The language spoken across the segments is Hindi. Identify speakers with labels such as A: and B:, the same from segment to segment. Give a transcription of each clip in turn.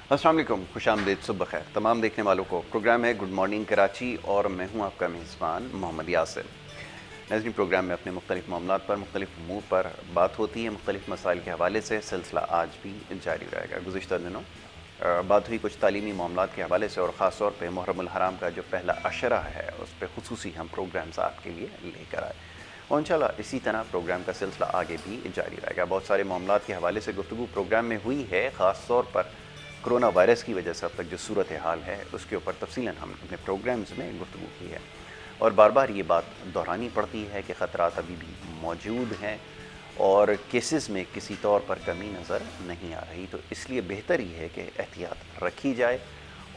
A: अस्सलाम वालेकुम, खुशामदीद, सुबह खैर तमाम देखने वालों को। प्रोग्राम है गुड मॉर्निंग कराची और मैं हूं आपका मेज़बान मोहम्मद यासिर। नाज़रीन, प्रोग्राम में अपने मुख्तलिफ मामलात पर, मुख्तलिफ अमूर पर बात होती है। मुख्तलिफ मसाइल के हवाले से सिलसिला आज भी जारी रहेगा। गुज़िश्ता दिनों बात हुई कुछ तालीमी मामलात के हवाले से और ख़ास तौर पर मुहर्रमुल हराम का जो पहला अशरा है उस पर खुसूसी हम प्रोग्राम्स आपके लिए लेकर आए और इंशाल्लाह इसी तरह प्रोग्राम का सिलसिला आगे भी जारी रहेगा। बहुत सारे मामलात के हवाले से गुफ्तगू प्रोग्राम में हुई है, ख़ास तौर पर कोरोना वायरस की वजह से अब तक जो सूरत हाल है उसके ऊपर तफसीलन हम अपने प्रोग्राम्स में गुफ्तगू की है और बार बार ये बात दोहरानी पड़ती है कि ख़तरात अभी भी मौजूद हैं और केसेस में किसी तौर पर कमी नज़र नहीं आ रही। तो इसलिए बेहतर ही है कि एहतियात रखी जाए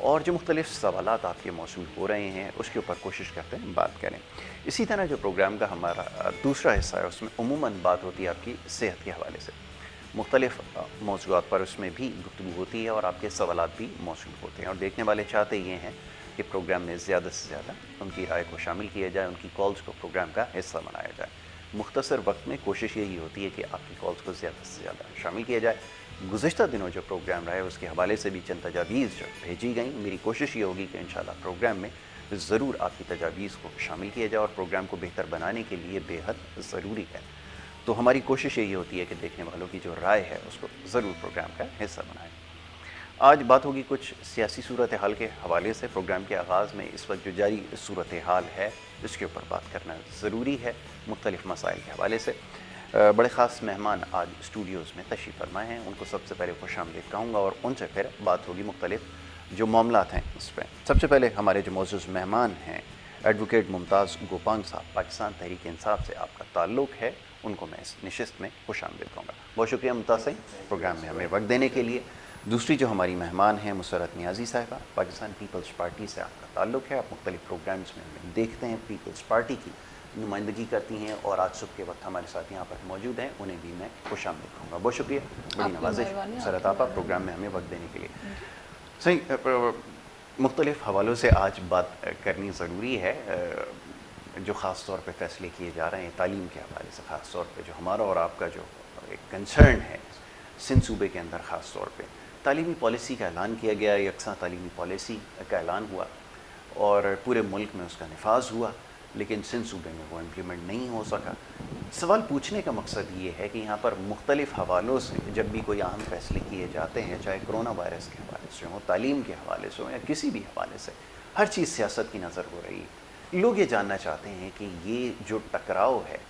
A: और जो मुख्तलिफ सवालात आपके मौसूल हो रहे हैं उसके ऊपर कोशिश करते हैं बात करें। इसी तरह जो प्रोग्राम का हमारा दूसरा हिस्सा है उसमें उमूमन बात होती है आपकी सेहत के हवाले से। मुख्तलिफ मौज़ूआत पर उसमें भी गुफ्तगू होती है और आपके सवालात भी मौसूल होते हैं और देखने वाले चाहते ये हैं कि प्रोग्राम में ज़्यादा से ज़्यादा उनकी राय को शामिल किया जाए, उनकी कॉल्स को प्रोग्राम का हिस्सा बनाया जाए। मुख्तसर वक्त में कोशिश यही होती है कि आपकी कॉल्स को ज़्यादा से ज़्यादा शामिल किया जाए। गुज़िश्ता दिनों जो प्रोग्राम रहा है उसके हवाले से भी चंद तजावीज़ जो भेजी गई, मेरी कोशिश ये होगी कि इंशाल्लाह प्रोग्राम में ज़रूर आपकी तजावीज़ को शामिल किया जाए और प्रोग्राम को बेहतर बनाने के लिए बेहद ज़रूरी है। तो हमारी कोशिश यही होती है कि देखने वालों की जो राय है उसको ज़रूर प्रोग्राम का हिस्सा बनाएं। आज बात होगी कुछ सियासी सूरत हाल के हवाले से। प्रोग्राम के आगाज़ में इस वक्त जो जारी सूरत हाल है इसके ऊपर बात करना ज़रूरी है मुख्तलिफ मसाइल के हवाले से। बड़े ख़ास मेहमान आज स्टूडियोज़ में तशरीफ़ फरमाए हैं, उनको सबसे पहले खुशामदीद कहूँगा और उनसे फिर बात होगी मुख्तलिफ जो मामलात हैं उस पर। सबसे पहले हमारे जो मौजूद मेहमान हैं एडवोकेट मुमताज़ गोपांग साहब, पाकिस्तान तहरीक इंसाफ से आपका ताल्लुक़ है, उनको मैं इस नशिस्त में खुशामदीद कहूँगा। बहुत शुक्रिया मुमताज़ साहब प्रोग्राम में हमें वक्त देने के लिए। दूसरी जो हमारी मेहमान हैं मुसर्रत नियाज़ी साहिबा, पाकिस्तान पीपल्स पार्टी से आपका ताल्लुक़ है, आप मुख्तलिफ प्रोग्राम्स में हमें देखते हैं, पीपल्स पार्टी की नुमाइंदगी करती हैं और आज सुबह के वक्त हमारे साथ यहाँ पर मौजूद हैं, उन्हें भी मैं खुशामदीद कहूँगा। बहुत शुक्रिया, बड़ी नवाजिश मुसर्रत आपा प्रोग्राम में हमें वक्त देने के लिए। सही मुख्तलिफ हवालों से आज बात करनी ज़रूरी है जो ख़ास तौर पे फ़ैसले किए जा रहे हैं तालीम के हवाले से। ख़ास तौर पे जो हमारा और आपका जो एक कंसर्न है सिंध सूबे के अंदर ख़ास तौर पे तालीमी पॉलिसी का ऐलान किया गया, यकसा तालीमी पॉलिसी का ऐलान हुआ और पूरे मुल्क में उसका नफाज हुआ, लेकिन सिंध सूबे में वो इम्प्लीमेंट नहीं हो सका। सवाल पूछने का मकसद ये है कि यहाँ पर मुख्तलिफ हवालों से जब भी कोई अहम फ़ैसले किए जाते हैं, चाहे कोरोना वायरस के हवाले से हो, तालीम के हवाले से हो या किसी भी हवाले से, हर चीज़ सियासत की नज़र हो रही है। लोग ये जानना चाहते हैं कि ये जो टकराव है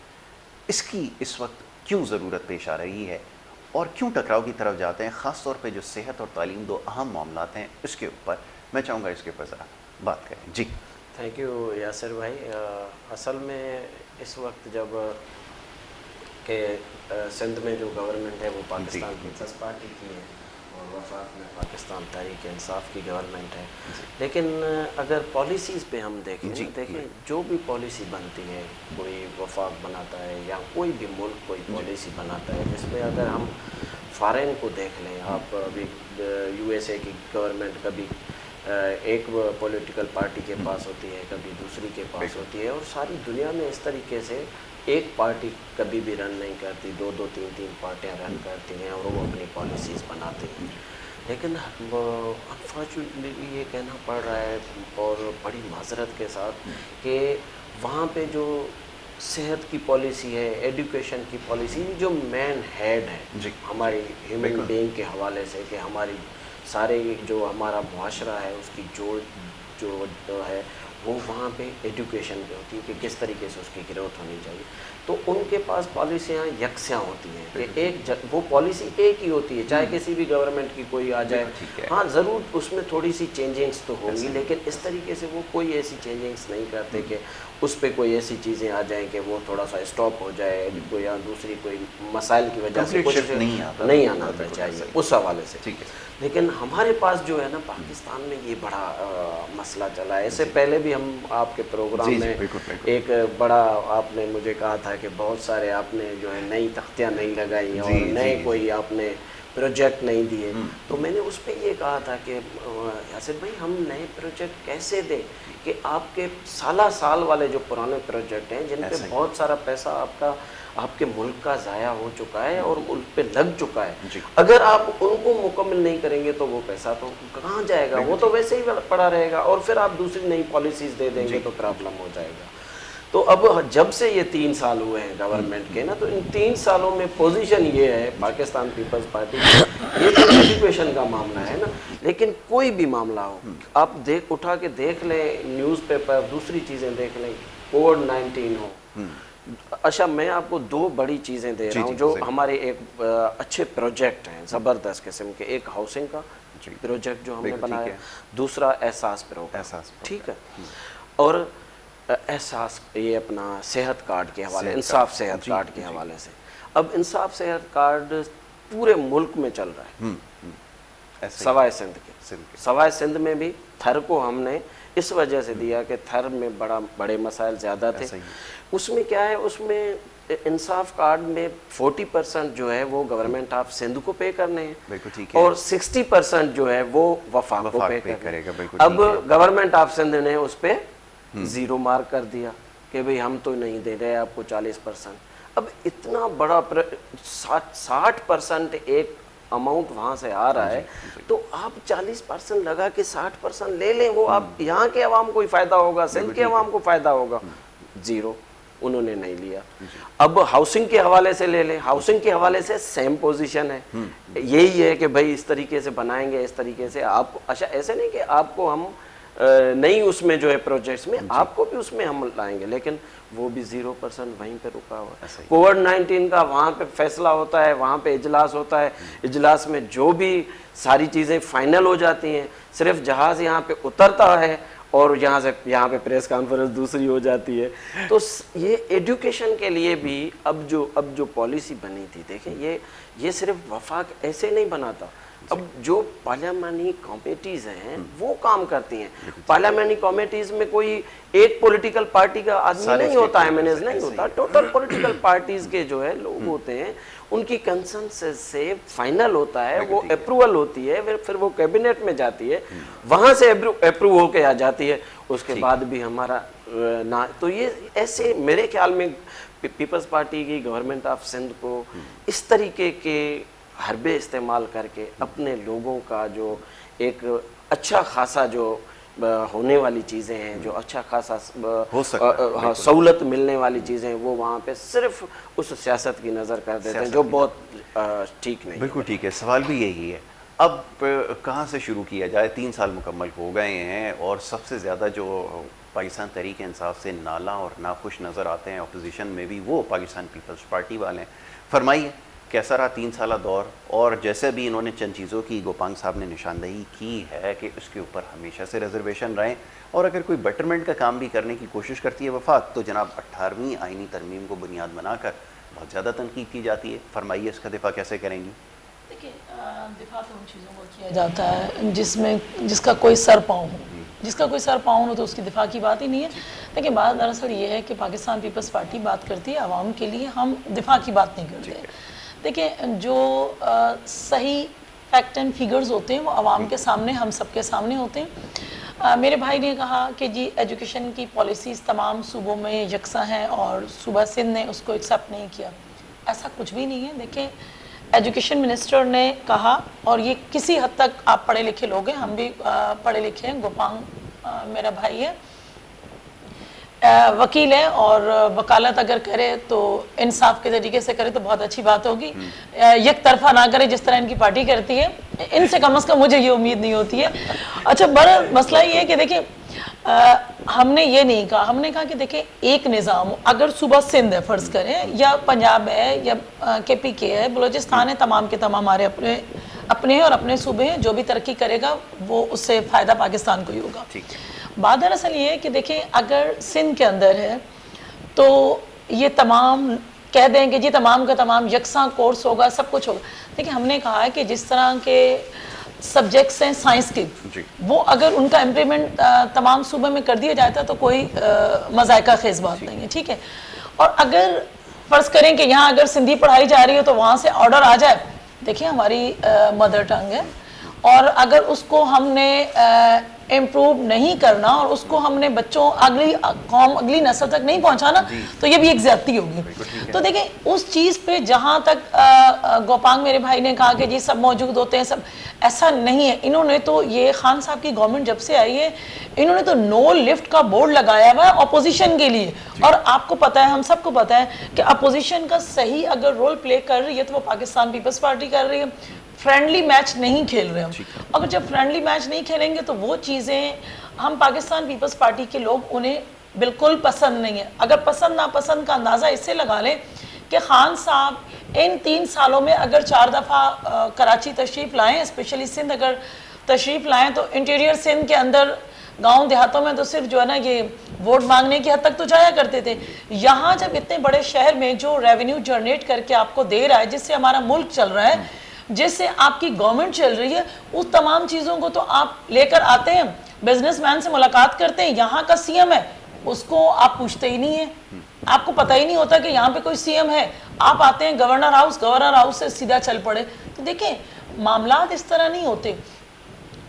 A: इसकी इस वक्त क्यों ज़रूरत पेश आ रही है और क्यों टकराव की तरफ जाते हैं। ख़ास तौर पे जो सेहत और तालीम दो अहम मामलात हैं इसके ऊपर मैं चाहूँगा इसके ऊपर ज़रा बात करें। जी
B: थैंक यू यासिर भाई। असल में इस वक्त जब के सिंध में जो गवर्नमेंट है वो पाकिस्तान पीपल्स पार्टी की है और वफाक में पाकिस्तान तहरीक इंसाफ की गवर्नमेंट है, लेकिन अगर पॉलिसीज़ पे हम देखें जो भी पॉलिसी बनती है, कोई वफाक बनाता है या कोई भी मुल्क कोई पॉलिसी बनाता है जिसमें अगर हम फ़ॉरेन को देख लें, आप अभी USA की गवर्नमेंट कभी एक पॉलिटिकल पार्टी के पास होती है, कभी दूसरी के पास होती है और सारी दुनिया में इस तरीके से एक पार्टी कभी भी रन नहीं करती, दो दो तीन तीन पार्टियां रन करती हैं और वो अपनी पॉलिसीज़ बनाती हैं। लेकिन अनफॉर्चुनेटली ये कहना पड़ रहा है और बड़ी माजरत के साथ कि वहाँ पे जो सेहत की पॉलिसी है, एजुकेशन की पॉलिसी, जो मेन हेड है हमारी ह्यूमन बीइंग के हवाले से कि हमारी सारे जो हमारा मुआशरा है उसकी जो है वो वहाँ पे एजुकेशन पे होती है कि किस तरीके से उसकी ग्रोथ होनी चाहिए। तो उनके पास पॉलिसियाँ यकसा होती हैं कि वो पॉलिसी एक ही होती है, चाहे किसी भी गवर्नमेंट की कोई आ जाए। हाँ, ज़रूर उसमें थोड़ी सी चेंजिंग्स तो होंगी, लेकिन इस तरीके से वो कोई ऐसी चेंजिंग्स नहीं करते कि उस पर कोई ऐसी चीज़ें आ जाएं कि वो थोड़ा सा स्टॉप हो जाए, कोई या दूसरी कोई मसाइल की वजह से कुछ नहीं आना चाहिए उस हवाले से। लेकिन हमारे पास जो है ना पाकिस्तान में ये बड़ा मसला चला है। इससे पहले भी हम आपके प्रोग्राम में एक बड़ा आपने मुझे कहा था कि बहुत सारे आपने जो है नई तख्तियाँ नहीं लगाई और नए कोई आपने प्रोजेक्ट नहीं दिए। तो मैंने उस पर ये कहा था कि यासिर भाई हम नए प्रोजेक्ट कैसे दें कि आपके साल वाले जो पुराने प्रोजेक्ट हैं जिन पे बहुत सारा पैसा आपके मुल्क का ज़ाया हो चुका है और उन पे लग चुका है, अगर आप उनको मुकम्मल नहीं करेंगे तो वो पैसा तो कहाँ जाएगा, वो तो वैसे ही पड़ा रहेगा और फिर आप दूसरी नई पॉलिसीज़ दे देंगे तो प्रॉब्लम हो जाएगा। तो अब जब से ये 3 साल हुए हैं गवर्नमेंट के ना, तो इन 3 सालों में पोजीशन ये है पाकिस्तान पीपल्स पार्टी, ये तो एजुकेशन का मामला है ना, लेकिन कोई भी मामला हो आप उठा के देख लें, न्यूज़पेपर, दूसरी चीज़ें देख लें, कोविड-19 हो। अच्छा, मैं आपको 2 बड़ी चीज़ें दे रहा हूँ जो हमारे एक अच्छे प्रोजेक्ट हैं ज़बरदस्त किस्म के। एक हाउसिंग का प्रोजेक्ट जो हमने बनाया, दूसरा एहसास प्रोग्राम, ठीक है, और एहसास ये अपना सेहत कार्ड के हवाले, इंसाफ सेहत कार्ड के हवाले से। अब इंसाफ सेहत कार्ड पूरे मुल्क में चल रहा है, सवाए सिंध के। सवाए सिंध में भी थर को हमने इस वजह से दिया कि थर में बड़े मसाइल ज़्यादा थे। उसमें क्या है, उसमें इंसाफ कार्ड में 40% जो है वो गवर्नमेंट ऑफ सिंध को पे करने हैं और 60% जो है वो वफाक को पे करेगा। अब गवर्नमेंट ऑफ सिंध ने उस पर 0 मार्क कर दिया कि भाई हम तो नहीं दे रहे आपको 40%। अब इतना बड़ा 60% एक अमाउंट वहाँ से आ रहा है, तो आप 40% लगा के 60% ले लें, वो आप यहाँ के अवाम को ही फ़ायदा होगा, सिंध के अवाम को फ़ायदा होगा। 0 उन्होंने नहीं लिया। अब हाउसिंग के हवाले से ले लें, हाउसिंग के हवाले से सेम पोजीशन है, यही है कि भाई इस तरीके से बनाएंगे, इस तरीके से आप, अच्छा ऐसे नहीं कि आपको हम नहीं उसमें जो है प्रोजेक्ट्स में आपको भी उसमें हम लाएंगे, लेकिन वो भी 0% वहीं पे रुका हुआ है। कोविड-19 का वहाँ पे फैसला होता है, वहाँ पे इजलास होता है, इजलास में जो भी सारी चीज़ें फाइनल हो जाती हैं, सिर्फ जहाज़ यहाँ पे उतरता है और यहाँ पे प्रेस कॉन्फ्रेंस दूसरी हो जाती है। तो ये एजुकेशन के लिए भी अब जो पॉलिसी बनी थी, देखें ये सिर्फ वफाक ऐसे नहीं बनाता, अब जो पार्लियामानी कमेटीज़ हैं वो काम करती हैं। पार्लियामानी कमेटीज़ में कोई एक पॉलिटिकल पार्टी का आदमी नहीं होता, एमएनएस नहीं होता, टोटल पॉलिटिकल पार्टीज़ के जो है लोग होते हैं, उनकी कंसेंसस से फाइनल होता है, वो अप्रूवल होती है, फिर वो कैबिनेट में जाती है, वहाँ से अप्रूव होके आ जाती है, उसके बाद भी हमारा ना। तो ये ऐसे मेरे ख्याल में पीपल्स पार्टी की गवर्नमेंट ऑफ सिंध को इस तरीके के हरबे इस्तेमाल करके अपने लोगों का जो एक अच्छा खासा जो होने वाली चीज़ें हैं, जो अच्छा खासा हो सकता सहूलत मिलने वाली चीज़ें, वो वहाँ पे सिर्फ उस सियासत की नज़र कर देते हैं, जो बहुत ठीक नहीं।
A: बिल्कुल ठीक है, सवाल भी यही है। अब कहाँ से शुरू किया जाए? 3 साल मुकम्मल हो गए हैं और सबसे ज़्यादा जो पाकिस्तान तहरीक इंसाफ से नाला और नाखुश नज़र आते हैं अपोजिशन में भी, वो पाकिस्तान पीपल्स पार्टी वाले हैं। फरमाइए कैसा रहा 3 साल दौर, और जैसे भी इन्होंने चंद चीज़ों की गोपांग साहब ने निशानदही की है कि उसके ऊपर हमेशा से रिजर्वेशन रहें, और अगर कोई बेटरमेंट का काम भी करने की कोशिश करती है वफाक, तो जनाब 18वीं आइनी तरमीम को बुनियाद बनाकर बहुत ज़्यादा तनकीद की जाती है। फरमाइए इसका दिफा कैसे करेंगी?
C: देखिए, दिफा तो उन चीज़ों को किया जाता है जिसका कोई सर पाँव हो, जिसका कोई सर पाँव हो तो उसकी दिफा की बात ही नहीं है। देखिए, बात दरअसल ये है कि पाकिस्तान पीपल्स पार्टी बात करती है आवाम के लिए, हम दिफा की बात नहीं करते। देखिए, जो सही फैक्ट एंड फिगर्स होते हैं वो आवाम के सामने, हम सबके सामने होते हैं। मेरे भाई ने कहा कि जी एजुकेशन की पॉलिसीज़ तमाम सूबों में यकसा हैं और सूबा सिंध ने उसको एक्सेप्ट नहीं किया। ऐसा कुछ भी नहीं है। देखिए, एजुकेशन मिनिस्टर ने कहा, और ये किसी हद तक आप पढ़े लिखे लोग हैं, हम भी पढ़े लिखे हैं, गोपांग मेरा भाई है, वकील है, और वकालत अगर करे तो इंसाफ के तरीके से करे तो बहुत अच्छी बात होगी, एक तरफा ना करे जिस तरह इनकी पार्टी करती है। इनसे कम से कम मुझे ये उम्मीद नहीं होती है। अच्छा, बड़ा मसला ये है कि देखिए, हमने ये नहीं कहा, हमने कहा कि देखिए एक निज़ाम अगर सूबा सिंध है फ़र्ज़ करें, या पंजाब है, या KPK है, बलूचिस्तान है, तमाम के तमाम हमारे अपने और अपने सूबे हैं, जो भी तरक्की करेगा वो उससे फ़ायदा पाकिस्तान को ही होगा। बात दरअसल ये है कि देखिए, अगर सिंध के अंदर है तो ये तमाम कह दें कि जी तमाम का तमाम यकसा कोर्स होगा, सब कुछ होगा। देखिए, हमने कहा है कि जिस तरह के सब्जेक्ट्स हैं साइंस के, वो अगर उनका इम्प्लीमेंट तमाम सूबे में कर दिया जाता तो कोई मज़ायका खेज़ बात नहीं है, ठीक है। और अगर फ़र्ज़ करें कि यहाँ अगर सिंधी पढ़ाई जा रही है तो वहाँ से ऑर्डर आ जाए देखिए हमारी मदर टंग है, और अगर उसको हमने इम्प्रूव नहीं करना और उसको हमने बच्चों अगली कौम अगली नस्ल तक नहीं पहुंचाना, तो ये भी एक ज्यादती होगी। तो देखिए उस चीज़ पे जहाँ तक गोपांग मेरे भाई ने कहा कि जी सब मौजूद होते हैं, सब ऐसा नहीं है। इन्होंने तो ये खान साहब की गवर्नमेंट जब से आई है, इन्होंने तो नो लिफ्ट का बोर्ड लगाया हुआ है अपोजिशन के लिए। और आपको पता है, हम सबको पता है कि अपोजिशन का सही अगर रोल प्ले कर रही है तो वो पाकिस्तान पीपल्स पार्टी कर रही है। फ्रेंडली मैच नहीं खेल रहे हम। अगर जब फ्रेंडली मैच नहीं खेलेंगे तो वो चीज़ें हम पाकिस्तान पीपल्स पार्टी के लोग उन्हें बिल्कुल पसंद नहीं है। अगर पसंद नापसंद का अंदाज़ा इससे लगा लें कि खान साहब इन 3 सालों में अगर 4 दफ़ा कराची तशरीफ़ लाएँ, स्पेशली सिंध अगर तशरीफ़ लाएँ, तो इंटीरियर सिंध के अंदर गांव देहातों में तो सिर्फ जो है ना ये वोट मांगने की हद तक तो जाया करते थे। यहाँ जब इतने बड़े शहर में जो रेवेन्यू जनरेट करके आपको दे रहा है, जिससे हमारा मुल्क चल रहा है, जिससे आपकी गवर्नमेंट चल रही है, उस तमाम चीज़ों को तो आप लेकर आते हैं, बिजनेसमैन से मुलाकात करते हैं। यहाँ का सीएम है, उसको आप पूछते ही नहीं है, आपको पता ही नहीं होता कि यहाँ पे कोई सीएम है। आप आते हैं गवर्नर हाउस से सीधा चल पड़े। तो देखें मामलात इस तरह नहीं होते,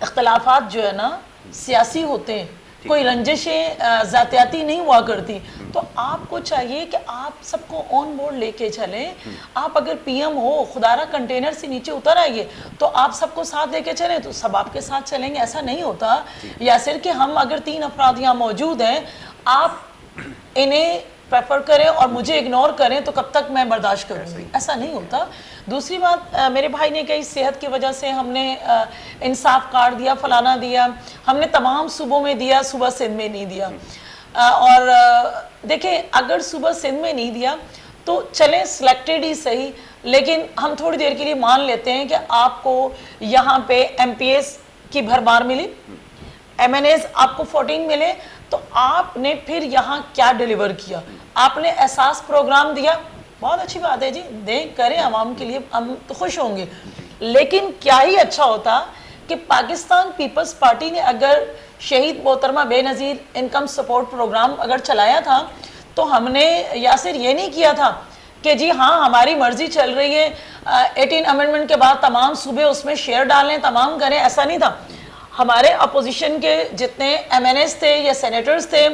C: इख्तलाफात जो है ना सियासी होते हैं, कोई रंजिशें जातियाती नहीं हुआ करती। तो आपको चाहिए कि आप सबको ऑन बोर्ड लेके चलें। आप अगर पीएम हो, खुदारा कंटेनर से नीचे उतर आइए, तो आप सबको साथ लेके चलें तो सब आपके साथ चलेंगे। ऐसा नहीं होता यासिर कि हम अगर 3 अफराद यहाँ मौजूद हैं, आप इन्हें प्रेफर करें और मुझे इग्नोर करें तो कब तक मैं बर्दाश्त करूँगी? ऐसा नहीं होता। दूसरी बात, मेरे भाई ने कही सेहत की वजह से हमने इंसाफ कार्ड दिया, फलाना दिया, हमने तमाम सूबों में दिया, सुबह सिंध में नहीं दिया। और देखें अगर सुबह सिंध में नहीं दिया तो चलें सिलेक्टेड ही सही, लेकिन हम थोड़ी देर के लिए मान लेते हैं कि आपको यहाँ पे एमपीएस की भरमार मिली, एमएनएस आपको 14 मिले, तो आपने फिर यहाँ क्या डिलीवर किया? आपने एहसास प्रोग्राम दिया, बहुत अच्छी बात है जी, दें करें आवाम के लिए, हम तो खुश होंगे। लेकिन क्या ही अच्छा होता कि पाकिस्तान पीपल्स पार्टी ने अगर शहीद मोहतरमा बेनज़ीर इनकम सपोर्ट प्रोग्राम अगर चलाया था, तो हमने यासिर ये नहीं किया था कि जी हाँ हमारी मर्जी चल रही है, 18 अमेंडमेंट के बाद तमाम सूबे उसमें शेयर डालें, तमाम करें, ऐसा नहीं था। हमारे अपोजिशन के जितने एमएनएस थे या सेनेटर्स थे,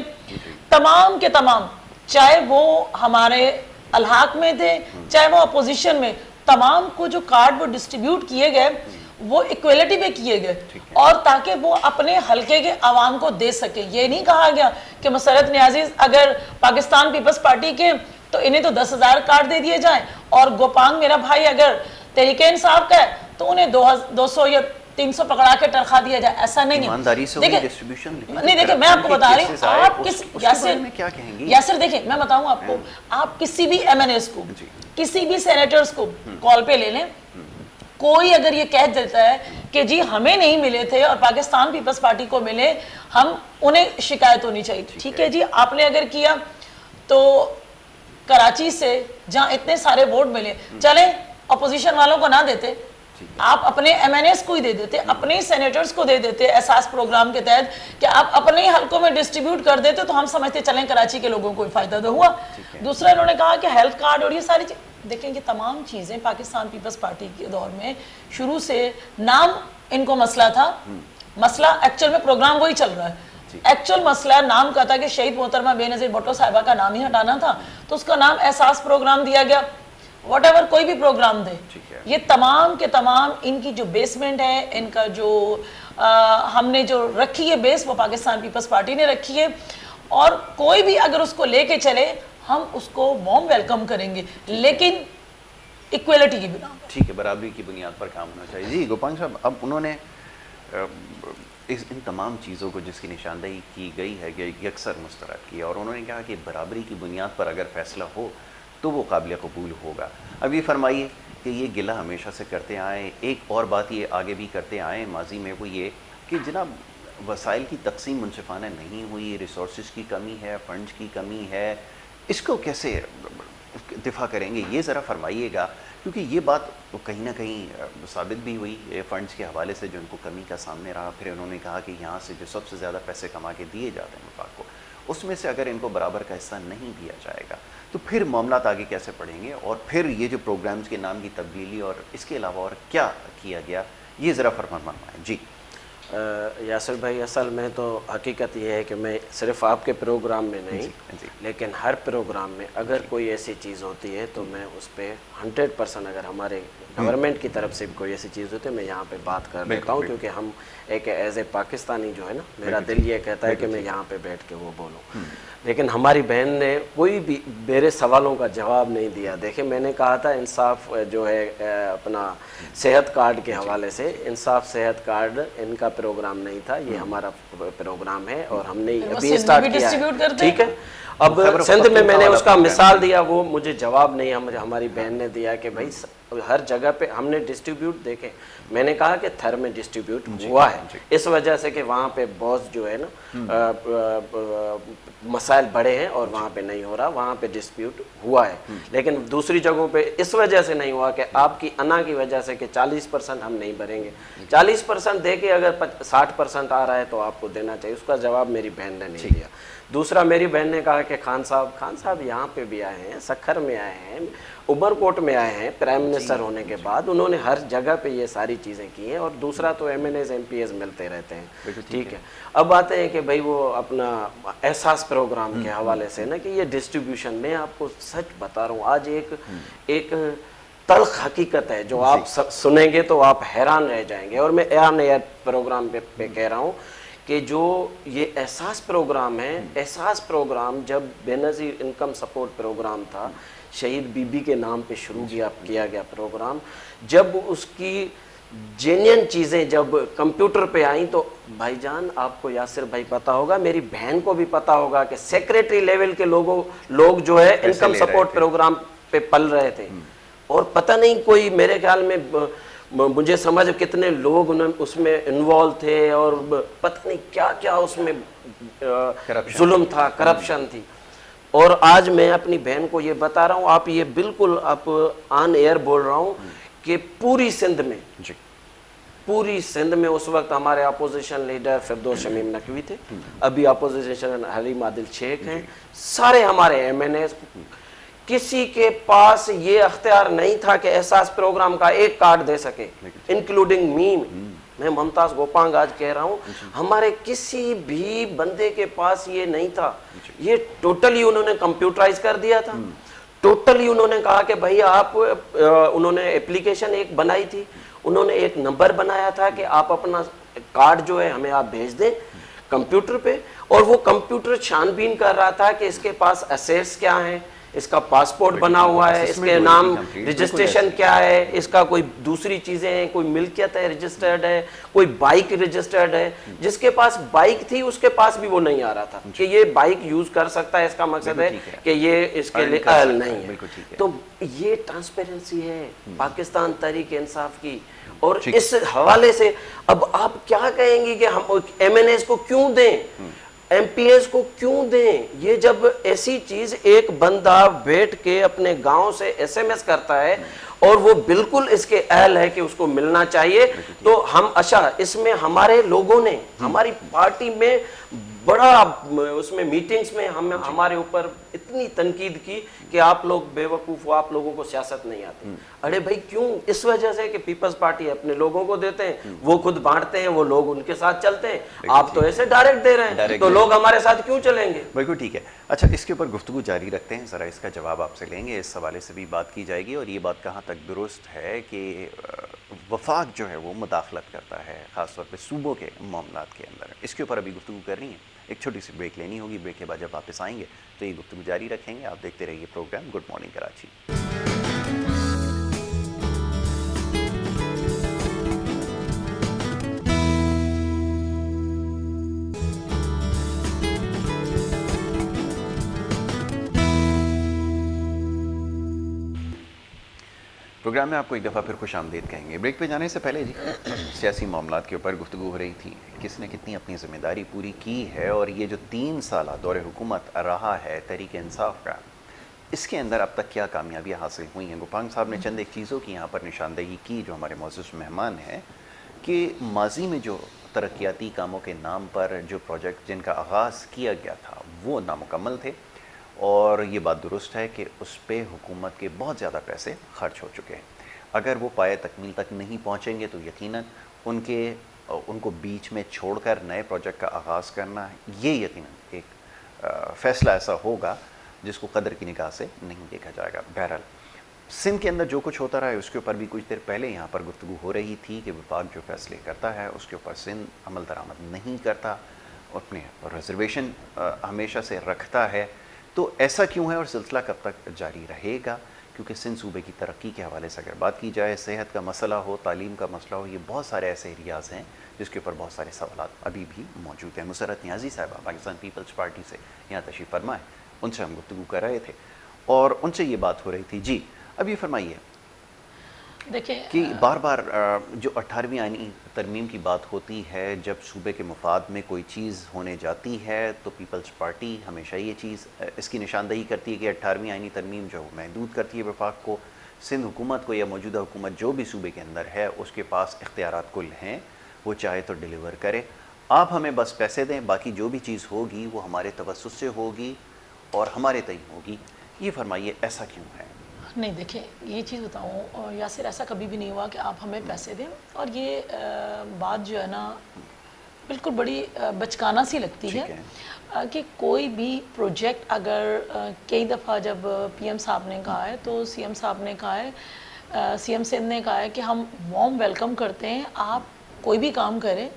C: तमाम के तमाम, चाहे वो हमारे अलहाक में थे, चाहे वो अपोजिशन में, तमाम को जो कार्ड वो डिस्ट्रीब्यूट किए गए वो इक्वलिटी पे किए गए, और ताकि वो अपने हलके के आवाम को दे सके। ये नहीं कहा गया कि मसरत न्याजी अगर पाकिस्तान पीपल्स पार्टी के तो इन्हें तो 10,000 कार्ड दे दिए जाएं, और गोपांग मेरा भाई अगर तहरीके इंसाफ का है तो उन्हें 200 या 300 पकड़ा के तनख्वाह दिया जाए। ऐसा नहीं है।
A: ईमानदारी से
C: देखिए
A: डिस्ट्रीब्यूशन
C: नहीं, देखिए मैं आपको बता रही हूँ, आप किस
A: क्या कहेंगे
C: यासिर, देखिए मैं बताऊँ आपको, आप किसी भी एमएनएस को, किसी भी सेनेटर्स को कॉल पे ले लें, कोई अगर ये कह देता है कि जी हमें नहीं मिले थे और पाकिस्तान पीपल्स पार्टी को मिले, हम उन्हें शिकायत होनी चाहिए। ठीक है जी, आपने अगर किया तो कराची से जहां इतने सारे वोट मिले, चले अपोजिशन वालों को ना देते, आप अपने एमएनएस को ही दे देते, अपने सेनेटर्स को दे देते एहसास प्रोग्राम के तहत, कि आप अपने ही हलकों में डिस्ट्रीब्यूट कर देते, तो हम समझते चलें कराची के लोगों को फायदा तो हुआ। दूसरा इन्होंने कहा कि हेल्थ कार्ड और ये सारी देखें कि तमाम चीज़ें पाकिस्तान पीपल्स पार्टी के दौर में शुरू से नाम इनको मसला था, मसला एक्चुअल में प्रोग्राम वही चल रहा है। एक्चुअल मसला नाम का था कि शहीद मोहतरमा बेनज़ीर भुट्टो साहिबा का नाम ही हटाना था, तो उसका नाम एहसास प्रोग्राम दिया गया। व्हाटएवर कोई भी प्रोग्राम दे, ये तमाम के तमाम इनकी जो बेसमेंट है, इनका जो हमने जो रखी है बेस, वो पाकिस्तान पीपल्स पार्टी ने रखी है, और कोई भी अगर उसको लेके चले हम उसको वार्म वेलकम करेंगे, लेकिन इक्वलिटी की बिना।
A: ठीक है, बराबरी की बुनियाद पर काम होना चाहिए। जी गोपांग साहब, अब उन्होंने इन तमाम चीज़ों को जिसकी निशानदेही की गई है कि यकसर मुस्तरद की, और उन्होंने कहा कि बराबरी की बुनियाद पर अगर फैसला हो तो वो काबिल कबूल होगा। अब ये फरमाइए कि ये गिला हमेशा से करते आए, एक और बात ये आगे भी करते आए माजी में, वो ये कि जनाब वसाइल की तकसीम मुनसिफाना नहीं हुई, रिसोर्स की कमी है, फंड्स की कमी है, इसको कैसे दिफा करेंगे, ये ज़रा फरमाइएगा, क्योंकि ये बात तो कहीं ना कहीं साबित भी हुई फ़ंड्स के हवाले से जो इनको कमी का सामने रहा। फिर उन्होंने कहा कि यहाँ से जो सबसे ज़्यादा पैसे कमा के दिए जाते हैं वफाक को, उसमें से अगर इनको बराबर का हिस्सा नहीं दिया जाएगा तो फिर मामला आगे कैसे बढ़ेंगे, और फिर ये जो प्रोग्राम्स के नाम की तब्दीली और इसके अलावा और क्या किया गया, ये ज़रा फरमाएं जी।
B: यासिर भाई, असल में तो हकीकत ये है कि मैं सिर्फ आपके प्रोग्राम में नहीं
A: जी।
B: लेकिन हर प्रोग्राम में अगर कोई ऐसी चीज़ होती है तो मैं उस पर 100% अगर हमारे गवर्नमेंट की तरफ से भी कोई ऐसी चीज़ होती है मैं यहाँ पे बात कर देता हूँ, क्योंकि हम एक एज ए पाकिस्तानी जो है ना, मेरा दिल ये कहता है कि मैं यहाँ पे बैठ के वो बोलूँ। लेकिन हमारी बहन ने कोई भी मेरे सवालों का जवाब नहीं दिया। देखिए, मैंने कहा था इंसाफ जो है अपना सेहत कार्ड के हवाले से, इंसाफ सेहत कार्ड इनका प्रोग्राम नहीं था, ये हमारा प्रोग्राम है और हमने अभी स्टार्ट किया है, ठीक है। अब सिंध में मैंने उसका मिसाल दिया, वो मुझे जवाब नहीं हमारी बहन ने दिया कि भाई हर जगह पे हमने डिस्ट्रीब्यूट देखे। मैंने कहा कि थर में डिस्ट्रीब्यूट हुआ है, इस वजह से कि वहाँ पे बॉस जो है ना मसाइल बड़े हैं और वहाँ पे नहीं हो रहा, वहाँ पे डिस्प्यूट हुआ है। लेकिन दूसरी जगहों पे इस वजह से नहीं हुआ कि आपकी अना की वजह से कि 40% हम नहीं भरेंगे। 40% दे के अगर 60% आ रहा है तो आपको देना चाहिए। उसका जवाब मेरी बहन ने नहीं दिया। दूसरा, मेरी बहन ने कहा कि खान साहब यहाँ पे भी आए हैं, सखर में आए हैं, उमरकोट में आए हैं, प्राइम मिनिस्टर होने के बाद उन्होंने हर जगह पे ये सारी चीज़ें की हैं। और दूसरा तो MNAs MPs मिलते रहते हैं, ठीक है। अब आते हैं कि भाई वो अपना एहसास प्रोग्राम के हवाले से ना कि ये डिस्ट्रीब्यूशन, मैं आपको सच बता रहा हूँ, आज एक तल्ख हकीकत है जो आप सुनेंगे तो आप हैरान रह जाएंगे। और मैं एयर प्रोग्राम पे कह रहा हूँ कि जो ये एहसास प्रोग्राम है, एहसास प्रोग्राम जब बेनज़ीर इनकम सपोर्ट प्रोग्राम था, शहीद बीबी के नाम पे शुरू किया गया प्रोग्राम, जब उसकी जेन्युइन चीज़ें जब कंप्यूटर पे आई तो भाईजान, आपको यासिर भाई पता होगा, मेरी बहन को भी पता होगा कि सेक्रेटरी लेवल के लोग जो है इनकम सपोर्ट प्रोग्राम पे पल रहे थे। और पता नहीं कोई, मेरे ख्याल में मुझे समझ कितने लोग उसमें इन्वॉल्व थे और पता नहीं क्या क्या उसमें जुल्म था, करप्शन थी। और आज मैं अपनी बहन को ये बता रहा हूँ, आप ये बिल्कुल आप ऑन एयर बोल रहा हूँ कि पूरी सिंध में उस वक्त हमारे अपोजिशन लीडर फिरदौस शमीम नकवी थे, अभी अपोजिशन हलीम आदिल शेख हैं, सारे हमारे MNAs, किसी के पास ये अख्तियार नहीं था कि एहसास प्रोग्राम का एक कार्ड दे सके, इंक्लूडिंग मी। मैं मुमताज गोपांग आज कह रहा हूँ, हमारे किसी भी बंदे के पास ये नहीं था। ये टोटली उन्होंने कंप्यूटराइज कर दिया था। टोटली उन्होंने कहा कि भाई आप उन्होंने एप्लीकेशन एक बनाई थी, उन्होंने एक नंबर बनाया था कि आप अपना कार्ड जो है हमें आप भेज दें कंप्यूटर पे, और वो कंप्यूटर छानबीन कर रहा था कि इसके पास एसेट्स क्या हैं, इसका पासपोर्ट बना हुआ है, इसके नाम रजिस्ट्रेशन क्या है, इसका कोई दूसरी चीजें हैं, कोई मिल्कियत है रजिस्टर्ड है, कोई बाइक रजिस्टर्ड है। जिसके पास बाइक थी उसके पास भी वो नहीं आ रहा था कि ये बाइक यूज कर सकता है, इसका मकसद है कि ये इसके लिए अहल नहीं है। तो ये ट्रांसपेरेंसी है पाकिस्तान तहरीक इंसाफ की। और इस हवाले से अब आप क्या कहेंगे कि हम MNAs को क्यों दें, MPs को क्यों दें? ये जब ऐसी चीज एक बंदा बैठ के अपने गांव से SMS करता है और वो बिल्कुल इसके अहल है कि उसको मिलना चाहिए, तो हम इसमें हमारे लोगों ने हमारी पार्टी में बड़ा उसमें मीटिंग्स में हमारे ऊपर इतनी तनकीद की कि आप लोग बेवकूफ़ हो, आप लोगों को सियासत नहीं आती। अरे भाई क्यों? इस वजह से कि पीपल्स पार्टी अपने लोगों को देते हैं, वो खुद बांटते हैं, वो लोग उनके साथ चलते हैं। आप तो ऐसे डायरेक्ट दे रहे हैं, तो लोग हमारे साथ क्यों चलेंगे?
A: बिल्कुल ठीक है। अच्छा, इसके ऊपर गुफ्तगू जारी रखते हैं, ज़रा इसका जवाब आपसे लेंगे, इस हवाले से भी बात की जाएगी। और ये बात कहाँ तक दुरुस्त है कि वफाक जो है वो मुदाखलत करता है ख़ासतौर पर सूबों के मामलात के अंदर, इसके ऊपर अभी गुफ्तगू करनी है। एक छोटी सी ब्रेक लेनी होगी, ब्रेक के बाद जब वापस आएंगे तो ये गुफ्तगू जारी रखेंगे। आप देखते रहिए program good morning Karachi. Program में आपको एक दफ़ा फिर खुश आमदीद कहेंगे। ब्रेक पे जाने से पहले जी, सियासी मामलात के ऊपर गुफ्तगू हो रही थी, किसने कितनी अपनी ज़िम्मेदारी पूरी की है, और ये जो 3 साल दौर हुकूमत रहा है तहरीक इंसाफ का, इसके अंदर अब तक क्या कामयाबियाँ हासिल हुई हैं। गोपांग साहब ने चंद एक चीज़ों की यहाँ पर निशानदेही की, जो हमारे मौजूद मेहमान हैं, कि माजी में जो तरक्याती कामों के नाम पर जो प्रोजेक्ट जिनका आगाज़ किया गया था वो नामुकम्मल थे। और ये बात दुरुस्त है कि उस पर हुकूमत के बहुत ज़्यादा पैसे खर्च हो चुके हैं। अगर वो पाए तकमील तक नहीं पहुँचेंगे तो यकीनन उनको बीच में छोड़कर नए प्रोजेक्ट का आगाज़ करना, ये यकीनन एक फ़ैसला ऐसा होगा जिसको कदर की निगाह से नहीं देखा जाएगा। बहरहाल सिंध के अंदर जो कुछ होता रहा है उसके ऊपर भी कुछ देर पहले यहाँ पर गुफ्तगू हो रही थी कि विभाग जो फैसले करता है उसके ऊपर सिंध अमल दरामद नहीं करता, अपने रिजर्वेशन हमेशा से रखता है। तो ऐसा क्यों है और सिलसिला कब तक जारी रहेगा? क्योंकि सिंध सूबे की तरक्की के हवाले से अगर बात की जाए, सेहत का मसला हो, तालीम का मसला हो, ये बहुत सारे ऐसे एरियाज़ हैं जिसके ऊपर बहुत सारे सवाल अभी भी मौजूद हैं। मुसर्रत नियाज़ी साहिबा पाकिस्तान पीपल्स पार्टी से यहाँ तशरीफ़ फरमा है, उनसे हम गुफ्तगू कर रहे थे और उनसे ये बात हो रही थी। जी अब ये फरमाइए
C: देखिए
A: कि बार बार जो 18वीं आईनी तरमीम की बात होती है, जब सूबे के मुफाद में कोई चीज़ होने जाती है तो पीपल्स पार्टी हमेशा ये चीज़ इसकी निशानदही करती है कि 18वीं आईनी तरमीम जो महदूद करती है वफाक को, सिंध हुकूमत को या मौजूदा हुकूमत जो भी सूबे के अंदर है उसके पास इख्तियारात कुल हैं, वो चाहे तो डिलीवर करे, आप हमें बस पैसे दें, बाकी जो भी चीज़ होगी वो हमारे तवस्सुस से होगी और हमारे तय होगी। ये फरमाइए ऐसा क्यों है?
C: नहीं देखिए, ये चीज़ बताऊँ यासिर, ऐसा कभी भी नहीं हुआ कि आप हमें पैसे दें। और ये बात जो है ना बिल्कुल बड़ी बचकाना सी लगती है कि कोई भी प्रोजेक्ट अगर कई दफ़ा जब पीएम साहब ने कहा है तो सीएम साहब ने कहा है, सीएम सिंध ने कहा है कि हम वार्म वेलकम करते हैं, आप कोई भी काम करें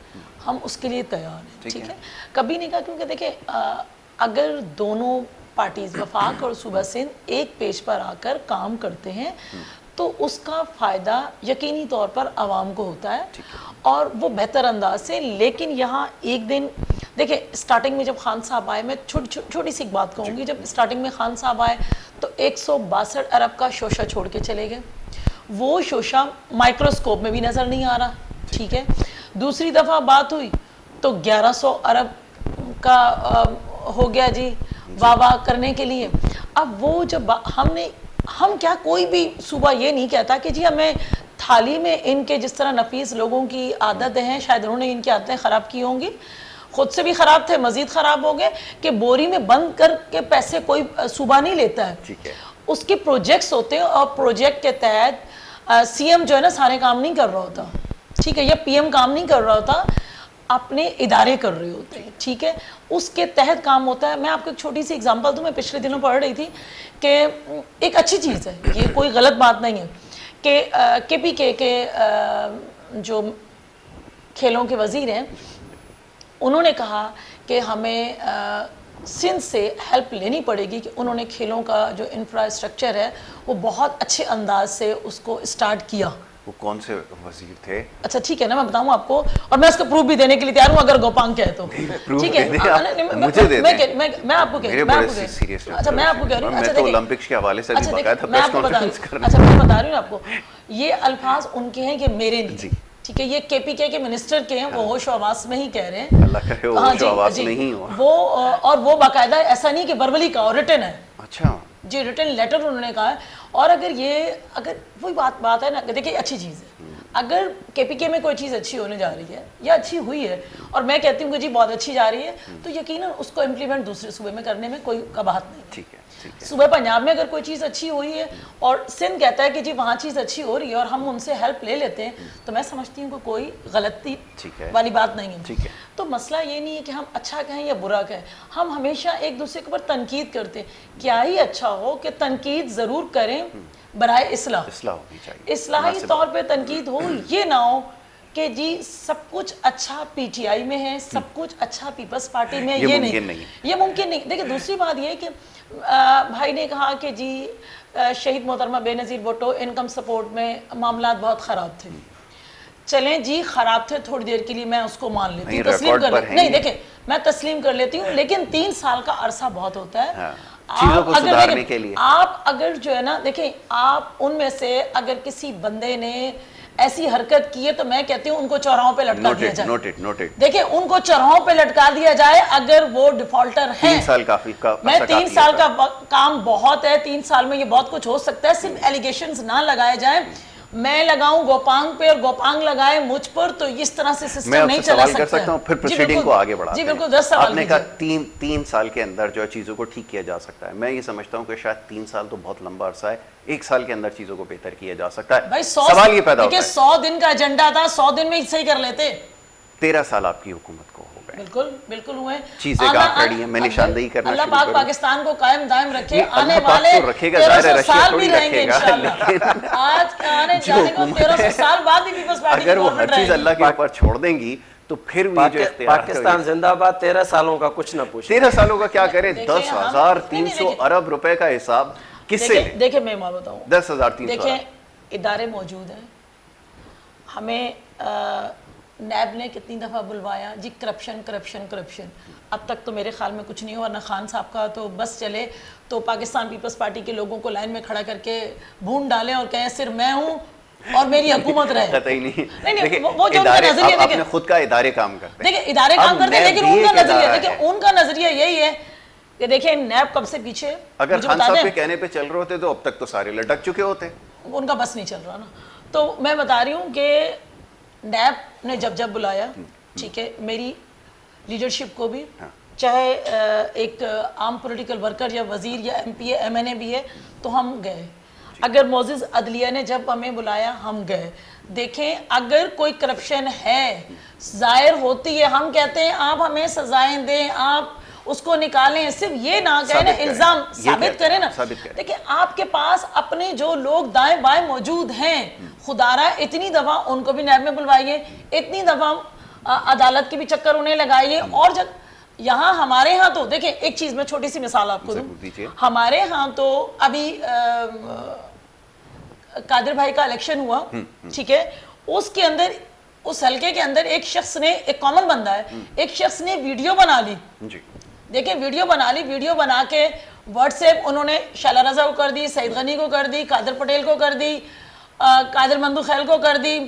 C: हम उसके लिए तैयार हैं। ठीक है, कभी नहीं कहा, क्योंकि देखिए अगर दोनों पार्टीज वफाक और सूबा सिंध एक पेज पर आकर काम करते हैं तो उसका फ़ायदा यकीनी तौर पर आवाम को होता है और वो बेहतर अंदाज से। लेकिन यहाँ एक दिन देखिए, स्टार्टिंग में जब खान साहब आए, मैं छोटी सी एक बात कहूँगी, जब स्टार्टिंग में खान साहब आए तो 162 अरब का शोशा छोड़ के चले गए। वो शोशा माइक्रोस्कोप में भी नज़र नहीं आ रहा। ठीक है, दूसरी दफ़ा बात हुई तो 1100 अरब का हो गया जी वाह वाह करने के लिए। अब वो जब हम क्या, कोई भी सूबा ये नहीं कहता कि जी हमें थाली में इनके जिस तरह नफीस लोगों की आदतें हैं, शायद उन्होंने इनकी आदतें ख़राब की होंगी, खुद से भी ख़राब थे, मज़ीद ख़राब हो गए, कि बोरी में बंद करके पैसे कोई सूबा नहीं लेता है।
A: ठीक है,
C: उसके प्रोजेक्ट्स होते हैं और प्रोजेक्ट के तहत सीएम जो है ना सारे काम नहीं कर रहा होता। ठीक है, या पीएम काम नहीं कर रहा होता, अपने इदारे कर रहे होते हैं। ठीक है, उसके तहत काम होता है। मैं आपको एक छोटी सी एग्जांपल दूं, मैं पिछले दिनों पढ़ रही थी कि एक अच्छी चीज़ है, ये कोई गलत बात नहीं है कि केपीके के जो खेलों के वजीर हैं उन्होंने कहा कि हमें सिंध से हेल्प लेनी पड़ेगी कि उन्होंने खेलों का जो इंफ्रास्ट्रक्चर है वो बहुत अच्छे अंदाज से उसको स्टार्ट किया।
A: वो कौन से वजीर थे?
C: अच्छा ठीक है ना, मैं बताऊं आपको, और मैं इसका प्रूफ भी देने के लिए तैयार हूं अगर गोपांग कहे तो। ठीक है,
A: मुझे दे
C: मैं आपको कह अच्छा मैं आपको कह रही हूं, अच्छा
A: देखिए ओलंपिक्स के हवाले से भी बकायदा प्रेस कॉन्फ्रेंस कर रहा हूं।
C: अच्छा मैं बता रही हूं आपको, ये अल्फाज उनके हैं कि मेरे नहीं। ठीक है, ये केपीके के मिनिस्टर के हैं, वो होश आवास में ही कह रहे हैं।
A: अल्लाह करे वो होश आवास नहीं हो।
C: वो और वो बाकायदा ऐसा नहीं कि वर्बली का, रिटन है।
A: अच्छा
C: जी, रिटन लेटर उन्होंने कहा है। और अगर वही बात है ना, देखिए अच्छी चीज़ है, अगर केपीके में कोई चीज़ अच्छी होने जा रही है या अच्छी हुई है और मैं कहती हूँ कि जी बहुत अच्छी जा रही है, तो यकीनन उसको इम्प्लीमेंट दूसरे सूबे में करने में कोई कबाहत नहीं।
A: ठीक है, ठीक है।
C: सूबे पंजाब में अगर कोई चीज़ अच्छी हुई है और सिंध कहता है कि जी वहाँ चीज़ अच्छी हो रही है और हम उनसे हेल्प ले लेते हैं, तो मैं समझती हूँ कि कोई गलती वाली बात नहीं है।
A: ठीक है,
C: तो मसला ये नहीं है कि हम अच्छा कहें या बुरा कहें, हम हमेशा एक दूसरे के ऊपर तनकीद करते हैं। क्या ही अच्छा हो कि तनकीद ज़रूर करें बराए इस्लाह होनी चाहिए, इस्लाही तौर पे तनकीद हो। ये ना हो कि जी सब कुछ अच्छा पीटीआई में है, सब कुछ अच्छा पीपल्स पार्टी में, ये नहीं, ये मुमकिन नहीं। देखिए दूसरी बात ये है कि भाई ने कहा कि जी शहीद मोहतरमा बेनज़ीर भुट्टो इनकम सपोर्ट में मामला बहुत ख़राब थे। चलें जी, ख़राब थे थोड़ी देर के लिए, मैं उसको मान लेती हूँ, तस्लीम कर लेती हूँ। नहीं देखिए, मैं तस्लीम कर लेती हूँ, लेकिन 3 साल का अरसा बहुत होता है
A: चीजों को सुधारने के लिए।
C: आप अगर जो है ना, देखिए आप उनमें से अगर किसी बंदे ने ऐसी हरकत की है तो मैं कहती हूँ उनको चौराहों पे लटका दिया जाए।
A: नोटेड।
C: देखिए उनको चौराहों पे लटका दिया जाए अगर वो डिफॉल्टर है।
A: 3 साल काफी
C: मैं 3 साल का काम बहुत है, 3 साल में ये बहुत कुछ हो सकता है। सिर्फ एलिगेशंस ना लगाए जाए, मैं लगाऊं गोपांग पे और गोपांग लगाए मुझ पर, तो इस तरह से
A: मैं
C: सिस्टम नहीं
A: आपसे
C: चला
A: सवाल कर सकता हूं, फिर प्रोसीडिंग को आगे बढ़ाते
C: जी
A: हैं।
C: बिल्कुल, 10 सवाल
A: आपने कहा
C: कीजिए।
A: तीन साल के अंदर जो है चीज़ों को ठीक किया जा सकता है। मैं ये समझता हूं कि शायद 3 साल तो बहुत लंबा अरसा है, 1 साल के अंदर चीज़ों को बेहतर किया जा सकता है।
C: भाई
A: सवाल ये पैदा होता
C: देखिए,
A: है,
C: 100 दिन का एजेंडा था, 100 दिन में ही सही कर लेते।
A: 13 साल आपकी हुकूमत को हो गए,
C: बिल्कुल बिल्कुल हुए,
A: चीजें गांव खड़ी हैं, मैं निशानदेही करना
C: अल्लाह
A: शुरू
C: पाक
A: करूं।
C: पाकिस्तान को कायम दायम रखे,
A: नहीं,
C: आने
A: अल्लाह पाक
C: वाले
A: तो रखेगा,
C: 1300
A: ज़ाहिर है, रशिया
C: साल
A: थोड़ी
C: भी रहेंगे
A: रखेगा,
C: इंशाअल्लाह। आज आने
A: जो
C: जाने को
A: हुकूमत
C: 1300 साल बाद भी पीपल्स पार्टी की
A: अगर वो हर
C: गवर्नमेंट
A: चीज
C: रहेगी।
A: अल्लाह के ऊपर छोड़ देंगी तो फिर भी जो इख्तियार
B: पाकिस्तान जिंदाबाद, 13 सालों का कुछ ना पूछे।
A: 13 सालों का क्या करें?
C: देखिए, हम- नहीं,
A: 10,300
C: देखिए।
A: अरब रुपए का हिसाब किससे
C: देखिए
A: लें?
C: देखिए, मैं मां बताऊं,
A: 10,300
C: देखिए
A: अरब।
C: इदारे मौजूद हैं, हमें नैब ने कितनी दफ़ा बुलवाया जी, करप्शन करप्शन करप्शन, अब तक तो मेरे ख्याल में कुछ नहीं हुआ ना। खान साहब का तो बस चले तो पाकिस्तान पीपल्स पार्टी के लोगों को लाइन में खड़ा करके भून डालें और कहें सिर्फ मैं हूँ और मेरी हुकूमत रहे।
A: कतई नहीं।
C: नहीं, वो जो उनका
A: इदारे,
C: नजरिया,
A: अब
C: देखिए
A: आपने खुद का इदारे काम करते हैं,
C: देखिए इदारे
A: अब
C: काम करते हैं,
A: नैब
C: लेकिन
A: भी
C: उनका
A: एक
C: नजरिया,
A: इदारा
C: देखिए
A: है।
C: उनका नजरिया यही है कि देखिए नैब कब से पीछे,
A: अगर
C: मुझे
A: खान
C: बता
A: साहब
C: दें,
A: के कहने पे चल रहे होते तो अब तक तो सारे लटक चुके होते।
C: उनका बस नहीं चल रहा ना। तो मैं बता रही हूँ कि नैब ने जब बुलाया, ठीक है, मेरी लीडरशिप को भी,
A: हाँ।
C: चाहे एक आम पॉलिटिकल वर्कर या वजीर या एमपी है, एमएनए भी है, तो हम गए। अगर मोजिज़ अदलिया ने जब हमें बुलाया हम गए। देखें, अगर कोई करप्शन है, जाहिर होती है, हम कहते हैं आप हमें सजाएं दें, आप उसको निकालें, सिर्फ ये ना कहें ना, इल्जाम साबित करें ना। देखिए, आपके पास अपने जो लोग दाएं बाएं मौजूद हैं, खुदारा इतनी दफा उनको भी नैब में बुलवाइए, इतनी दफा अदालत के भी चक्कर उन्हें लगाइए। और जब यहाँ हमारे यहाँ तो देखिए, एक चीज में छोटी सी मिसाल आपको दूं, हमारे यहाँ तो अभी कादिर भाई का इलेक्शन हुआ, ठीक है, उसके अंदर, उस हल्के के अंदर एक शख्स ने, एक कॉमन बंदा है, एक शख्स ने वीडियो बना ली जी। देखिए वीडियो बना ली, वीडियो बना के व्हाट्सएप उन्होंने शाला रजा को कर दी, सईद गनी को कर दी, कादिर पटेल को कर दी, कादिर मंदू खैल को कर दी,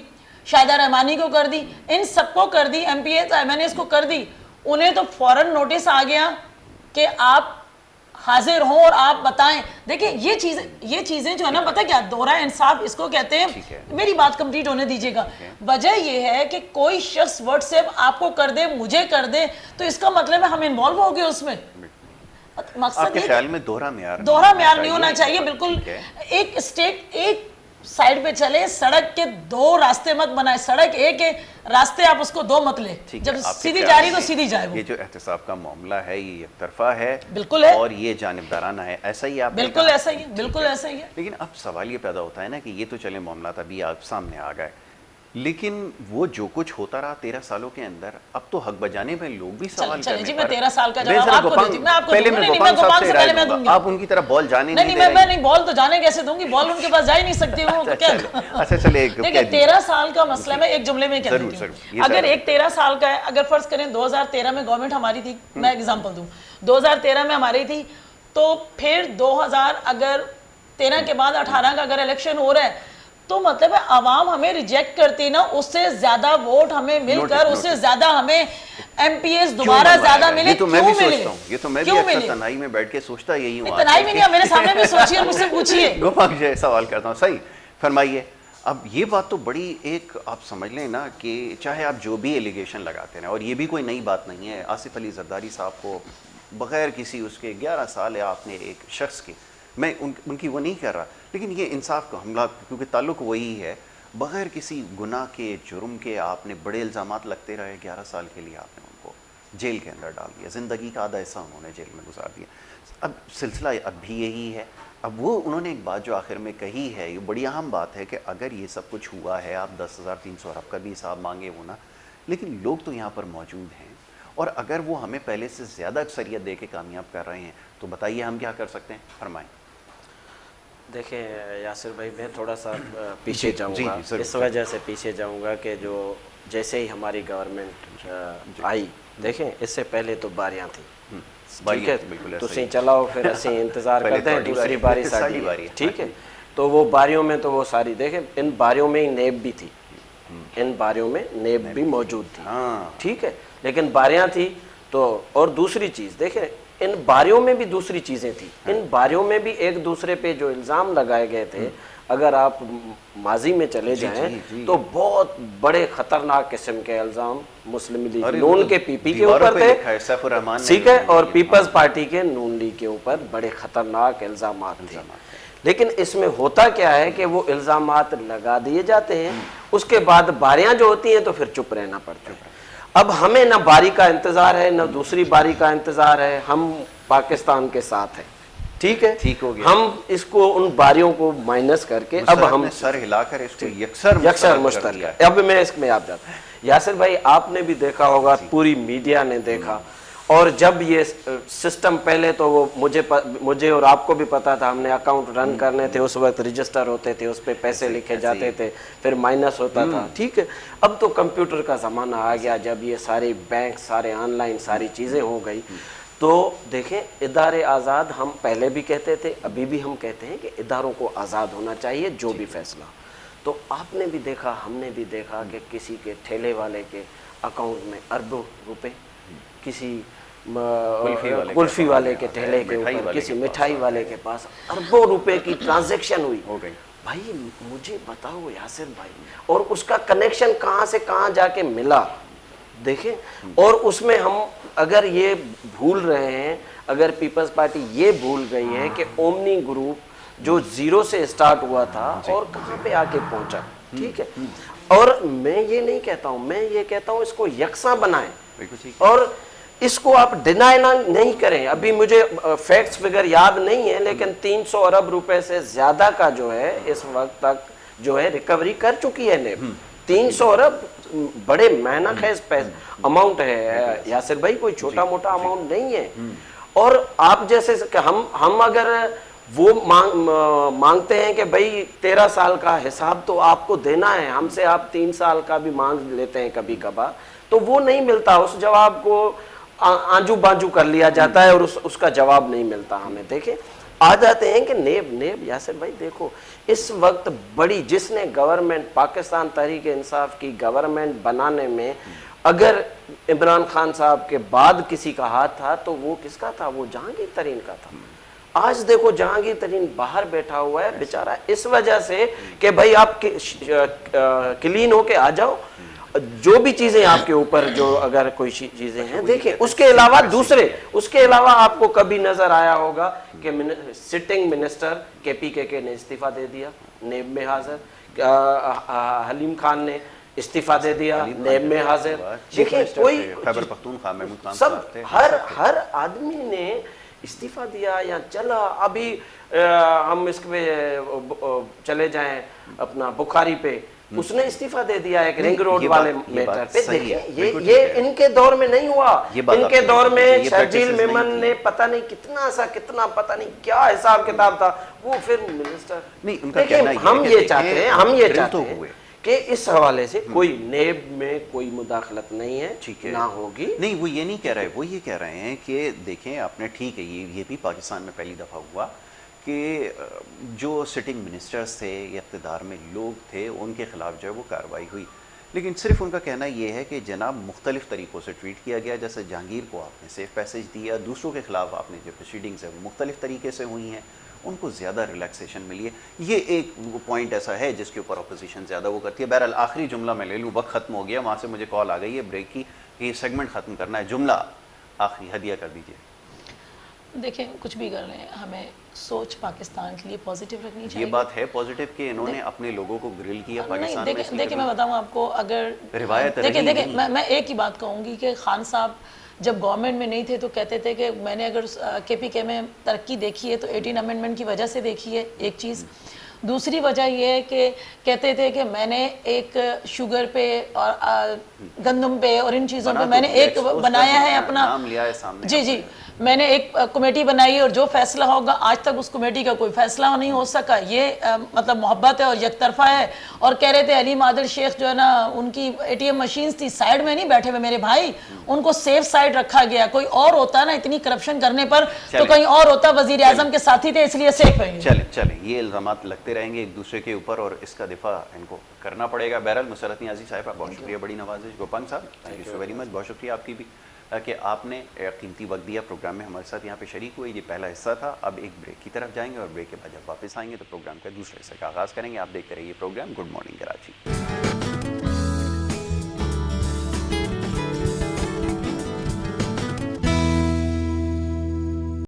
C: शाहिदा रहमानी को कर दी, इन सबको कर दी, एमपीएस एमएनएस को कर दी। उन्हें तो फौरन नोटिस आ गया कि आप हाजिर हो और आप बताएं। देखिए ये चीजें जो है ना, पता क्या, दोहरा इंसाफ इसको कहते हैं। मेरी बात कंप्लीट होने दीजिएगा। वजह ये है कि कोई शख्स व्हाट्सएप आपको कर दे, मुझे कर दे, तो इसका मतलब है हम इन्वॉल्व हो गए उसमें। मकसद ये
A: ख्याल में दोहरा म्यार
C: नहीं होना चाहिए। बिल्कुल, एक स्टेट एक साइड पे चले, सड़क के दो रास्ते मत बनाए, सड़क एक है, रास्ते आप उसको दो मत ले, जब सीधी जा रही तो सीधी जाए। वो
A: ये जो एहतसाब का मामला है ये एक तरफा है,
C: बिल्कुल है,
A: और ये जानिबदाराना है, ऐसा ही आप
C: बिल्कुल ऐसा ही है, बिल्कुल ऐसा ही है।
A: लेकिन अब सवाल ये पैदा होता है ना कि ये तो चले मामला अभी आप सामने आ गए, लेकिन वो जो कुछ होता रहा 13 सालों के अंदर, अब तो हक बजाने में लोग भी सवाल करने
C: जी, मैं 13 साल का जवाब आपको देती हूं। मैं आपको
A: पहले मैं गोपांग साहब से राय दूंगा, आप उनकी तरफ बॉल जाने नहीं दे रहे।
C: मैं नहीं, बॉल तो जाने कैसे दूंगी, बॉल उनके पास जा ही नहीं सकती हूँ।
A: अच्छा चले,
C: देखिए 13 साल का मसला मैं एक जुमले में कह देती हूँ। अगर एक 13 साल का है, अगर फर्ज करें 2013 में गवर्नमेंट हमारी थी, मैं एग्जाम्पल दूं, 2013 में हमारी थी, तो फिर 2013 के बाद 18 का अगर इलेक्शन हो रहा है, तो मतलब है आवाम हमें रिजेक्ट करती ना, उससे ज्यादा वोट हमें मिलकर, उससे ज्यादा हमें एमपीएस दोबारा ज्यादा मिले।
A: तो मैं भी सोचता हूँ, ये तो मैं भी अक्सर तनाई में बैठ के सोचता यही हूँ।
C: तनाई में नहीं, मेरे सामने भी सोचिए, मुझसे पूछिए।
A: गोपांग जी सवाल करता हूँ, सही फरमाइए। अब ये बात तो बड़ी एक आप समझ लें ना कि चाहे आप जो भी एलिगेशन लगाते हैं, और ये भी कोई नई बात नहीं है, आसिफ अली जरदारी साहब को बगैर किसी उसके 11 साल है आपने एक शख्स के, मैं उनकी वो नहीं कर रहा, लेकिन ये इंसाफ का हमला, क्योंकि ताल्लुक वही है, बग़ैर किसी गुनाह के, जुर्म के आपने बड़े इल्ज़ामात लगते रहे, 11 साल के लिए आपने उनको जेल के अंदर डाल दिया, ज़िंदगी का आधा हिस्सा उन्होंने जेल में गुजार दिया। अब सिलसिला अब भी यही है। अब वो उन्होंने एक बात जो आखिर में कही है, ये बड़ी अहम बात है कि अगर ये सब कुछ हुआ है, आप 10,300 अरब का भी हिसाब मांगे हो ना, लेकिन लोग तो यहाँ पर मौजूद हैं, और अगर वो हमें पहले से ज़्यादा अक्सरियत दे के कामयाब कर रहे हैं, तो बताइए हम क्या कर सकते हैं, फरमाएं।
B: देखें यासिर भाई, मैं थोड़ा सा पीछे जाऊंगा, इस वजह से पीछे जाऊंगा कि जो जैसे ही हमारी गवर्नमेंट आई, देखें इससे पहले तो बारियां थी, ठीक है, तुसी चलाओ फिर असी इंतजार करते हैं दूसरी बारी साड़ी, ठीक है, तो वो बारियों में तो वो सारी, देखें इन बारियों में ही नेब भी थी, इन बारियों में नेब भी मौजूद थी, ठीक है, लेकिन बारियां थी तो। और दूसरी चीज़ देखें, इन बारियों में भी दूसरी चीजें थी। इन बारियों में भी एक दूसरे पे जो इल्जाम लगाए गए थे, अगर आप माजी में चले जाएं तो बहुत बड़े खतरनाक किस्म के इल्जाम मुस्लिम लीग नून के पीपी के ऊपर थे, ठीक है, और पीपल्स पार्टी के नून लीग के ऊपर बड़े खतरनाक इल्जाम थे। लेकिन इसमें होता क्या है कि वो इल्जामात लगा दिए जाते हैं, उसके बाद बारियां जो होती हैं तो फिर चुप रहना पड़ता है। अब हमें ना बारी का इंतजार है ना दूसरी बारी का इंतजार है, हम पाकिस्तान के साथ हैं, ठीक है,
A: ठीक हो गया।
B: हम इसको उन बारियों को माइनस करके अब हम
A: सर हिलाकर इसको यक्सर
B: मुश्तरक। अब मैं इसमें आप जाता यासिर भाई, आपने भी देखा होगा, पूरी मीडिया ने देखा, और जब ये सिस्टम पहले तो वो मुझे और आपको भी पता था, हमने अकाउंट रन करने थे, उस वक्त रजिस्टर होते थे, उस पर पैसे लिखे जाते थे, फिर माइनस होता था, ठीक है। अब तो कंप्यूटर का ज़माना आ गया, जब ये सारे बैंक सारे ऑनलाइन सारी चीज़ें हो गई, तो देखें इदारे आज़ाद हम पहले भी कहते थे, अभी भी हम कहते हैं कि इदारों को आज़ाद होना चाहिए जो भी फैसला। तो आपने भी देखा, हमने भी देखा कि किसी के ठेले वाले के अकाउंट में अरबों रुपए, किसी कुल्फी वाले के ठेले के ऊपर, किसी मिठाई वाले के पास अरबों रुपए की ट्रांजैक्शन हुई हो गई। भाई मुझे बताओ यासिर भाई, और उसका कनेक्शन कहाँ से कहाँ जाके मिला, देखें। और उसमें हम अगर ये भूल रहे हैं, अगर पीपल्स पार्टी ये भूल गई है कि ओमनी ग्रुप जो 0 से स्टार्ट हुआ था और कहाँ पे आके पहुंचा, ठीक है। और मैं ये नहीं कहता हूँ, मैं ये कहता हूँ इसको यकसा बनाएं और इसको आप डिनाई नहीं करें। अभी मुझे फैक्ट्स फिगर याद नहीं है, लेकिन 300 अरब रुपए से ज्यादा का जो है इस वक्त तक जो है रिकवरी कर चुकी है नेब। 300 अरब बड़े मेहनत है, अमाउंट है यासिर भाई, कोई छोटा मोटा अमाउंट नहीं है। और आप जैसे हम अगर वो मांगते हैं कि भाई 13 साल का हिसाब तो आपको देना है, हमसे आप 3 साल का भी मांग लेते हैं कभी कभार, तो वो नहीं मिलता, उस जवाब को आंजू बांजू कर लिया जाता है और उसका जवाब नहीं मिलता हमें। देखें आ जाते हैं कि नेब यासिर भाई देखो, इस वक्त बड़ी जिसने गवर्नमेंट पाकिस्तान तहरीक इंसाफ की गवर्नमेंट बनाने में अगर इमरान खान साहब के बाद किसी का हाथ था तो वो किसका था, वो जहांगीर तरीन का था। आज देखो जहांगीर तरीन बाहर बैठा हुआ है बेचारा, इस वजह से कि भाई आप क्लीन होके आ जाओ, जो भी चीजें आपके ऊपर जो अगर कोई चीजें हैं देखें, उसके अलावा दूसरे, उसके अलावा आपको कभी नजर आया होगा कि सिटिंग मिनिस्टर के ने इस्तीफा दे दिया, नेब में हाजिर, हलीम खान ने इस्तीफा दे दिया, नेब में हाजिर। देखिए कोई
A: खैबर पख्तूनख्वा में
B: सब हर आदमी ने इस्तीफा दिया या चला। अभी हम इसके चले जाएं अपना बुखारी पे, उसने इस्तीफा दे दिया एक रिंग रोड वाले मैटर पे। देखिए ये इनके दौर में नहीं हुआ, इनके दौर में शर्जील मेमन ने पता नहीं कितना सा कितना पता नहीं क्या हिसाब किताब था, वो फिर मिनिस्टर। देखिए हम ये चाहते हैं कि इस हवाले से कोई नेब में कोई मुदाखलत नहीं है, ठीक है, ना होगी।
A: नहीं वो ये नहीं कह रहे, वो ये कह रहे हैं कि देखें आपने ठीक है, ये भी पाकिस्तान में पहली दफ़ा हुआ कि जो सिटिंग मिनिस्टर्स थे या इक़्तिदार में लोग थे उनके ख़िलाफ़ जो है वो कार्रवाई हुई, लेकिन सिर्फ उनका कहना ये है कि जनाब मुख्तलिफ़ तरीक़ों से ट्रीट किया गया। जैसे जहांगीर को आपने सेफ पैसेज दिया, दूसरों के ख़िलाफ़ आपने जो प्रोसीडिंग्स है वो मुख्तलिफ़ तरीके से हुई हैं, उनको ज़्यादा रिलैक्सेशन मिली है। ये एक पॉइंट ऐसा है जिसके ऊपर अपोजिशन ज़्यादा वो करती है। बहरहाल आखिरी जुमला मैं ले लूँ, वक्त ख़त्म हो गया, वहाँ से मुझे कॉल आ गई है ब्रेक की कि ये सेगमेंट ख़त्म करना है। जुमला आखिरी हदिया कर दीजिए।
C: देखिए कुछ भी कर लें, हमें सोच पाकिस्तान के लिए पॉजिटिव रखनी चाहिए।
A: ये बात है पॉजिटिव कि इन्होंने अपने लोगों को ग्रिल किया पाकिस्तान में।
C: देखिए मैं बताऊं आपको, अगर
A: रिवायत
C: देखिए मैं एक ही बात कहूँगी कि खान साहब जब गवर्नमेंट में नहीं थे तो कहते थे कि मैंने अगर KPK में तरक्की देखी है तो 18 अमेंडमेंट की वजह से देखी है, एक चीज़। दूसरी वजह यह है कि कहते थे कि मैंने एक शुगर पे और गंदम पे और इन चीज़ों पे मैंने एक बनाया है अपना, जी मैंने एक कमेटी बनाई है और जो फैसला होगा, आज तक उस कमेटी का कोई फैसला नहीं हो सका। ये मतलब मोहब्बत है और यकतरफा है। और कह रहे थे अलीम आदिल शेख जो है ना, उनकी ATM मशीन्स थी, साइड में नहीं बैठे हुए मेरे भाई, उनको सेफ साइड रखा गया। कोई और होता ना इतनी करप्शन करने पर तो कहीं और होता, वजीर आजम के साथी थे इसलिए सेफ है।
A: चले ये इल्जामात लगते रहेंगे एक दूसरे के ऊपर और इसका दिफा इनको करना पड़ेगा। बहरहाल मुसरत नियाज़ी साहिबा बहुत शुक्रिया, बड़ी नवाजिश। गोपांग साहब thank you so very much, बहुत शुक्रिया आपकी भी। कि आपने कीमती वक्त दिया प्रोग्राम में, हमारे साथ यहाँ पे शरीक हुए। ये पहला हिस्सा था। अब एक ब्रेक की तरफ जाएंगे और ब्रेक के बाद जब वापस आएंगे तो प्रोग्राम का दूसरे हिस्से का आगाज़ करेंगे। आप देखते रहिए प्रोग्राम गुड मॉर्निंग कराची।